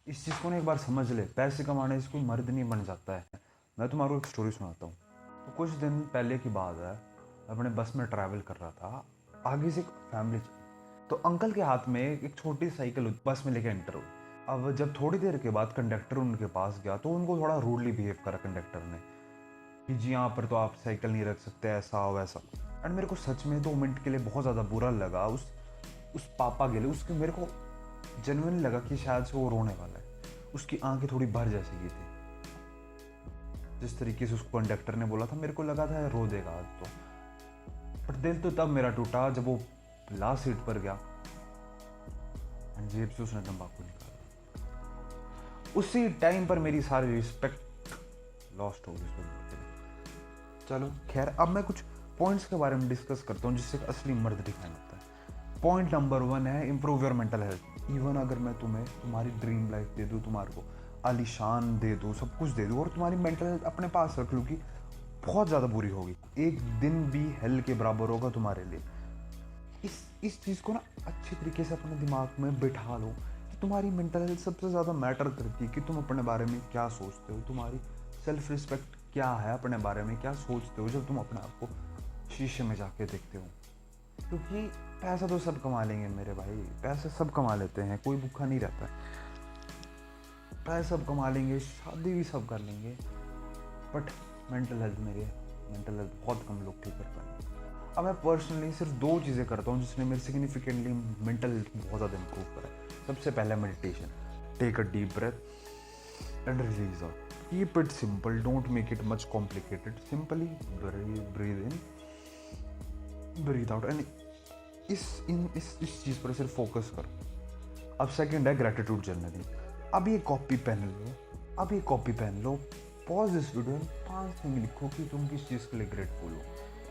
इस चीज़ को ना एक बार समझ ले, पैसे कमाने से कोई मर्द नहीं बन जाता है। मैं तुम्हारे को एक स्टोरी सुनाता हूँ। तो कुछ दिन पहले की बात है, मैं अपने बस में ट्रैवल कर रहा था। आगे से एक फैमिली चली, तो अंकल के हाथ में एक छोटी साइकिल बस में लेके एंटर हुई। अब जब थोड़ी देर के बाद कंडक्टर उनके पास गया तो उनको थोड़ा रूडली बिहेव करा कंडक्टर ने कि जी यहाँ पर तो आप साइकिल नहीं रख सकते, ऐसा हो वैसा। एंड मेरे को सच में 2 मिनट के लिए बहुत ज़्यादा बुरा लगा उस पापा के लिए। उसके मेरे को जेन्युइन लगा कि शायद से वो रोने वाला है। उसकी आंखें थोड़ी भर जैसी की थी। जिस तरीके से उसको कंडक्टर ने बोला था, मेरे को लगा था रो देगा आज तो। पर दिल तो तब मेरा टूटा जब वो लास्ट सीट पर गया एंड जेब से उसने तंबाकू निकाला। उसी टाइम पर मेरी सारी रिस्पेक्ट लॉस्ट हो गई उस बंदे के लिए। चलो खैर, अब मैं कुछ पॉइंट्स के बारे में डिस्कस करता हूँ जिससे असली मर्द डिफाइन होता है। पॉइंट नंबर 1 है improve your mental health. Even अगर मैं तुम्हें तुम्हारी ड्रीम लाइफ दे दूँ, तुम्हारे को आलीशान दे दूँ, सब कुछ दे दूँ, और तुम्हारी मेंटल हेल्थ अपने पास रख लूँ कि बहुत ज़्यादा बुरी होगी, एक दिन भी हेल के बराबर होगा तुम्हारे लिए। इस चीज़ को ना अच्छे तरीके से अपने दिमाग में बिठा लो कि तुम्हारी मेंटल हेल्थ सबसे ज़्यादा मैटर करती है कि तुम अपने बारे में क्या सोचते हो, तुम्हारी सेल्फ रिस्पेक्ट क्या है, अपने बारे में क्या सोचते हो जब तुम अपने आप को शीशे में जाके देखते हो। क्योंकि पैसा तो सब कमा लेंगे मेरे भाई, पैसे सब कमा लेते हैं, कोई भूखा नहीं रहता है। पैसे सब कमा लेंगे, शादी भी सब कर लेंगे, बट मेंटल हेल्थ बहुत कम लोग ठीक कर पाएंगे। अब मैं पर्सनली सिर्फ 2 चीज़ें करता हूँ जिसने मेरे सिग्निफिकेंटली मेंटल हेल्थ बहुत ज़्यादा इंप्रूव करा है। सबसे पहला meditation. Take a deep breath and release out. Keep it simple, don't make it much complicated, simply breathe in, breathe out. And इस चीज़ पर सिर्फ फोकस करो। अब सेकंड है ग्रेटिट्यूड जर्नलिंग। अब ये कॉपी पेन लो, पॉज दिस वीडियो, 5 थिंग लिखो कि तुम किस चीज़ के लिए ग्रेटफुल हो।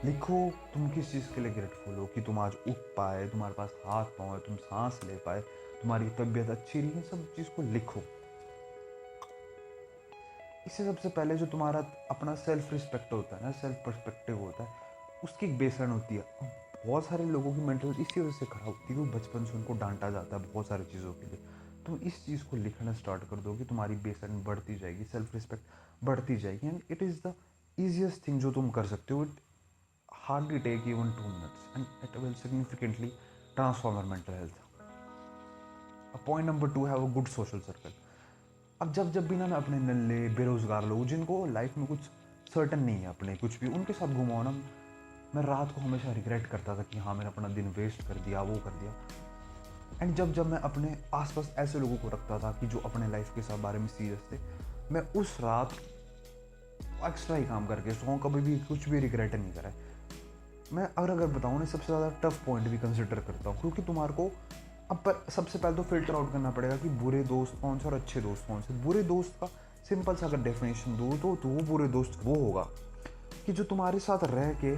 लिखो तुम किस चीज़ के लिए ग्रेटफुल हो, कि तुम आज उठ पाए, तुम्हारे पास हाथ पाँव है, तुम सांस ले पाए, तुम्हारी तबीयत अच्छी रही है, सब चीज़ को लिखो। इससे सबसे पहले जो तुम्हारा अपना सेल्फ रिस्पेक्ट होता है ना, सेल्फ पर्सपेक्टिव होता है, उसकी एक बेसलाइन होती है। अब बहुत सारे लोगों की मेंटल हेल्थ इसी वजह से खराब होती है क्योंकि बचपन से उनको डांटा जाता है बहुत सारी चीज़ों के लिए। तुम इस चीज़ को लिखना स्टार्ट कर दो कि तुम्हारी बेसलाइन बढ़ती जाएगी, सेल्फ रिस्पेक्ट बढ़ती जाएगी। And it is the easiest thing जो तुम कर सकते हो। It hardly take even 2 minutes and it will significantly transform your mental health. Point number 2 है वो गुड सोशल सर्कल। अब जब भी ना मैं अपने नल्ले बेरोजगार लोग जिनको लाइफ में कुछ सर्टन नहीं है अपने कुछ भी, उनके साथ घुमाओ ना, मैं रात को हमेशा रिग्रेट करता था कि हाँ मैंने अपना दिन वेस्ट कर दिया, वो कर दिया। एंड जब मैं अपने आसपास ऐसे लोगों को रखता था कि जो अपने लाइफ के साथ बारे में सीरियस थे, मैं उस रात एक्स्ट्रा ही काम करके सोऊं, कभी भी कुछ भी रिग्रेट नहीं करा। मैं अगर बताऊँ ना, सबसे ज़्यादा टफ पॉइंट भी कंसिडर करता हूँ क्योंकि तुम्हारे को अब पर सबसे पहले तो फिल्टर आउट करना पड़ेगा कि बुरे दोस्त कौन से और अच्छे दोस्त कौन से। बुरे दोस्त का सिंपल सा अगर डेफिनेशन दो तो वो बुरे दोस्त वो होगा कि जो तुम्हारे साथ रह के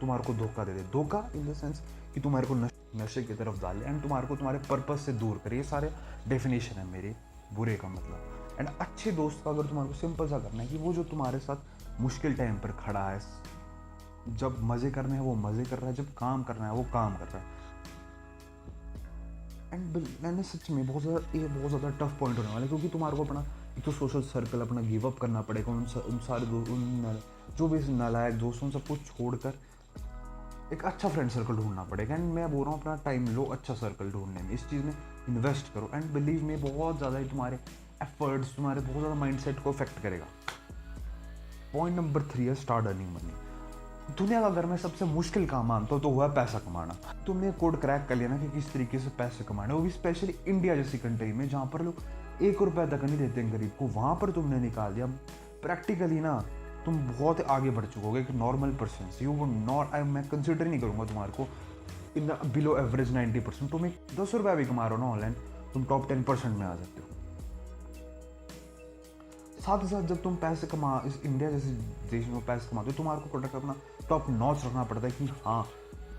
तुम्हारे को धोखा दे दे। धोखा इन द सेंस कि तुम्हारे को नशे की तरफ डाले एंड तुम्हारे को तुम्हारे पर्पस से दूर करे। ये सारे डेफिनेशन है मेरे बुरे का मतलब। एंड अच्छे दोस्त का अगर तुम्हारे को सिंपल सा करना है कि वो जो तुम्हारे साथ मुश्किल टाइम पर खड़ा है, जब मज़े करने हैं वो मज़े कर रहा है, जब काम करना है वो काम कर रहा है। एंड मैंने सच में ये बहुत ज़्यादा टफ पॉइंट होने वाला है क्योंकि तुम्हारे को अपना एक तो सोशल सर्कल अपना गिव अप करना पड़ेगा। उन सारे जो भी नालायक दोस्तों सबको छोड़कर एक अच्छा फ्रेंड सर्कल ढूंढना पड़ेगा। एंड मैं बोल रहा हूँ अपना टाइम लो अच्छा सर्कल ढूंढने में, इस चीज़ में इन्वेस्ट करो। एंड बिलीव में बहुत ज़्यादा ही तुम्हारे एफर्ट्स, तुम्हारे बहुत ज़्यादा माइंडसेट को अफेक्ट करेगा। पॉइंट नंबर 3 है स्टार्ट अर्निंग मनी। दुनिया का अगर मैं सबसे मुश्किल काम मानता हूँ तो हुआ पैसा कमाना। तुमने कोड क्रैक कर लिया ना कि किस तरीके से पैसे कमाने, वो भी स्पेशली इंडिया जैसी कंट्री में जहाँ पर लोग 1 रुपया तक नहीं देते हैं गरीब को, वहाँ पर तुमने निकाल दिया। प्रैक्टिकली ना तुम बहुत आगे बढ़ चुकोगे एक नॉर्मल पर्सन से। यू वो नॉट मैं कंसिडर नहीं करूँगा तुम्हारे को इन द बिलो एवरेज 90%। तुम एक 10 रुपया भी कमा रहे हो ना ऑनलाइन, तुम टॉप 10% में आ जाते हो। साथ ही साथ जब तुम पैसे कमा इस इंडिया जैसे देश में पैसे कमाते हो, तुम्हारे को प्रोडक्ट अपना टॉप नॉच रखना पड़ता है कि हाँ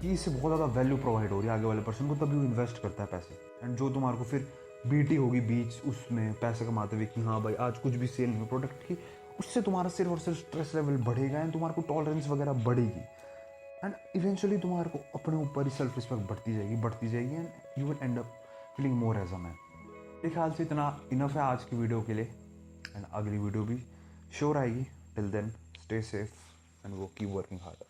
कि इससे बहुत ज़्यादा वैल्यू प्रोवाइड हो रही है आगे वाले पर्सन को, तभी वो इन्वेस्ट करता है पैसे। एंड जो तुम्हारे को फिर बीटी होगी बीच उसमें पैसे कमाते हुए कि हाँ भाई आज कुछ भी सेल नहीं हुई प्रोडक्ट की, उससे तुम्हारा सिर्फ और सिर्फ स्ट्रेस लेवल बढ़ेगा एंड तुम्हारे को टॉलरेंस वगैरह बढ़ेगी। एंड इवेंचुअली तुम्हारे को अपने ऊपर ही सेल्फ रिस्पेक्ट बढ़ती जाएगी and you will end up feeling more as a man. मेरे ख्याल से इतना इनफ है आज की वीडियो के लिए, एंड अगली वीडियो भी श्योर आएगी। Till then stay safe and वो कीप वर्किंग हार्ड।